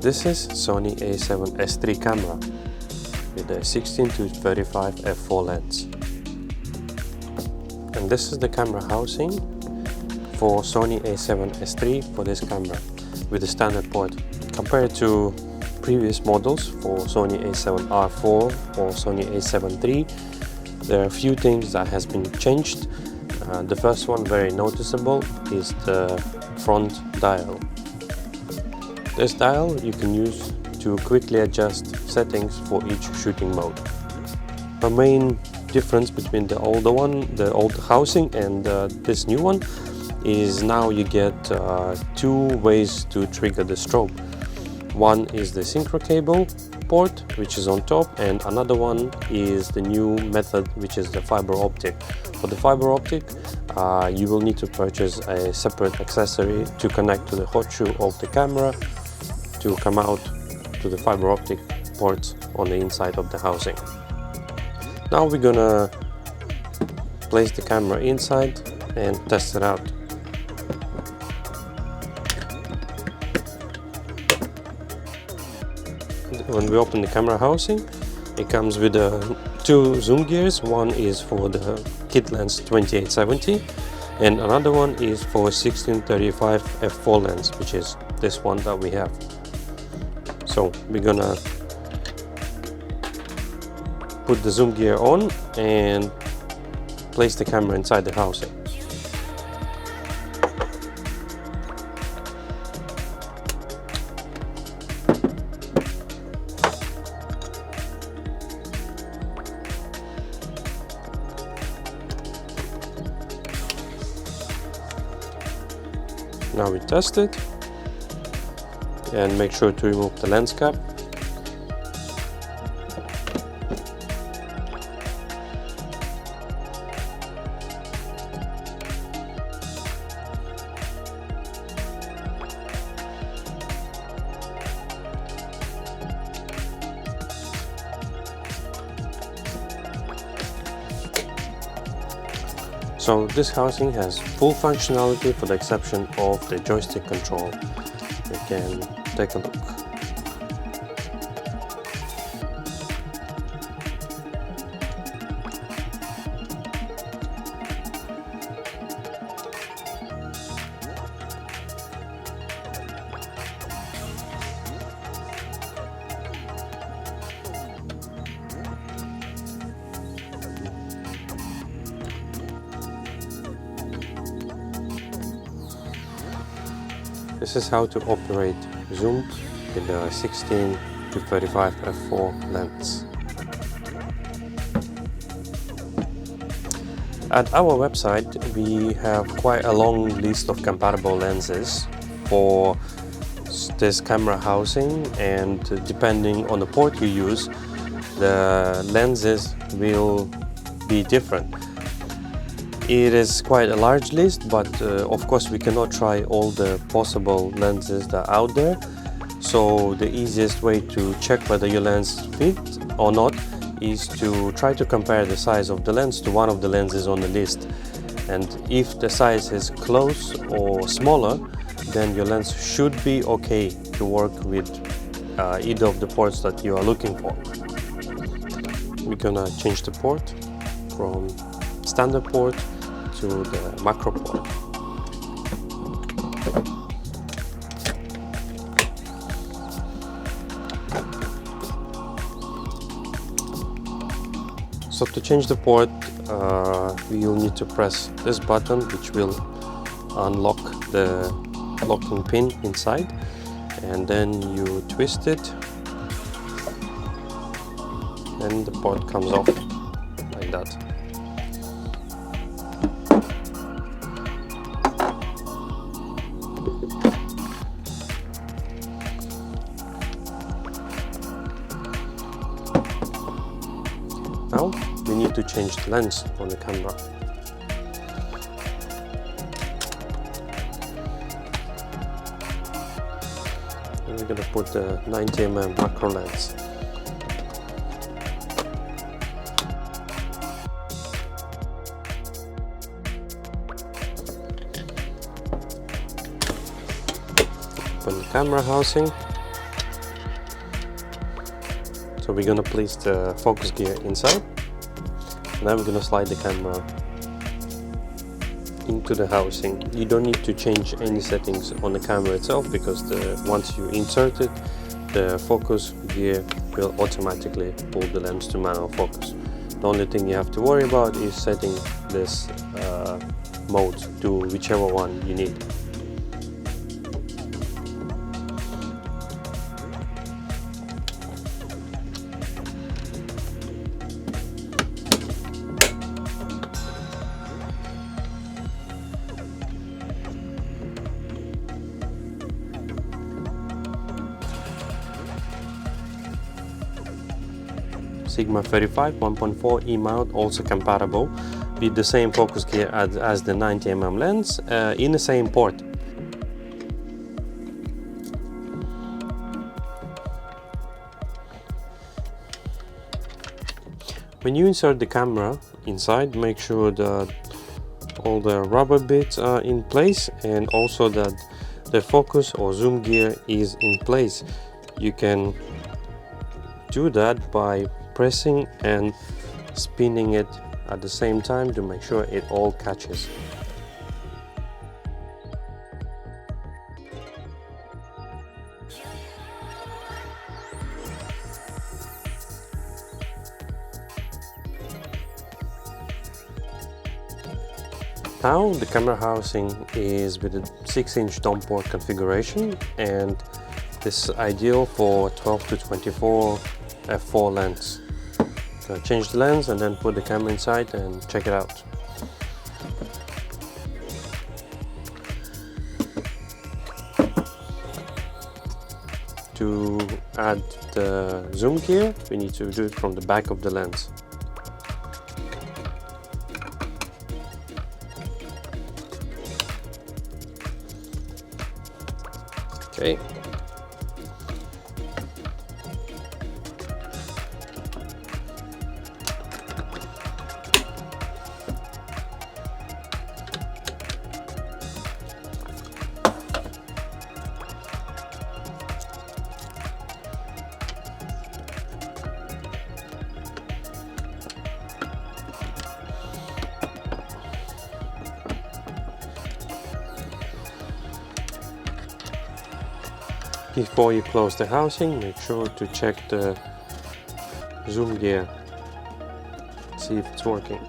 This is Sony A7S III camera with a 16-35 f4 lens. And this is the camera housing for Sony A7S III for this camera with a standard port. Compared to previous models for Sony A7R4 or Sony A7 III, there are a few things that has been changed. The first one, very noticeable, is the front dial. This dial you can use to quickly adjust settings for each shooting mode. The main difference between the older one, the old housing, and this new one is now you get two ways to trigger the strobe. One is the Synchro cable port, which is on top, and another one is the new method, which is the fiber optic. For the fiber optic, you will need to purchase a separate accessory to connect to the hot shoe of the camera to come out to the fiber optic ports on the inside of the housing. Now we're gonna place the camera inside and test it out. When we open the camera housing, it comes with two zoom gears. One is for the kit lens 2870 and another one is for 1635 f4 lens, which is this one that we have. So we're gonna put the zoom gear on and place the camera inside the housing. Now we test it and make sure to remove the lens cap. So this housing has full functionality for the exception of the joystick control. We can take a look. This is how to operate zoom with a 16-35 f4 lens. At our website we have quite a long list of compatible lenses for this camera housing, and depending on the port you use, the lenses will be different. It is quite a large list, but of course we cannot try all the possible lenses that are out there. So the easiest way to check whether your lens fits or not is to try to compare the size of the lens to one of the lenses on the list. And if the size is close or smaller, then your lens should be okay to work with either of the ports that you are looking for. We're gonna change the port from standard port to the macro port. So to change the port, you'll need to press this button, which will unlock the locking pin inside, and then you twist it and the port comes off like that. Now we need to change the lens on the camera. And we're going to put the 90mm macro lens. Open the camera housing. So we're gonna place the focus gear inside. Now we're gonna slide the camera into the housing. You don't need to change any settings on the camera itself, because once you insert it, the focus gear will automatically pull the lens to manual focus. The only thing you have to worry about is setting this mode to whichever one you need. Sigma 35 1.4 E mount, also compatible with the same focus gear as the 90mm lens in the same port. When you insert the camera inside, make sure that all the rubber bits are in place, and also that the focus or zoom gear is in place. You can do that by pressing and spinning it at the same time to make sure it all catches. Now the camera housing is with a 6-inch dome port configuration, and this is ideal for 12 to 24 f4 lens. Change the lens and then put the camera inside and check it out. To add the zoom gear, we need to do it from the back of the lens. Okay. Before you close the housing, make sure to check the zoom gear, see if it's working.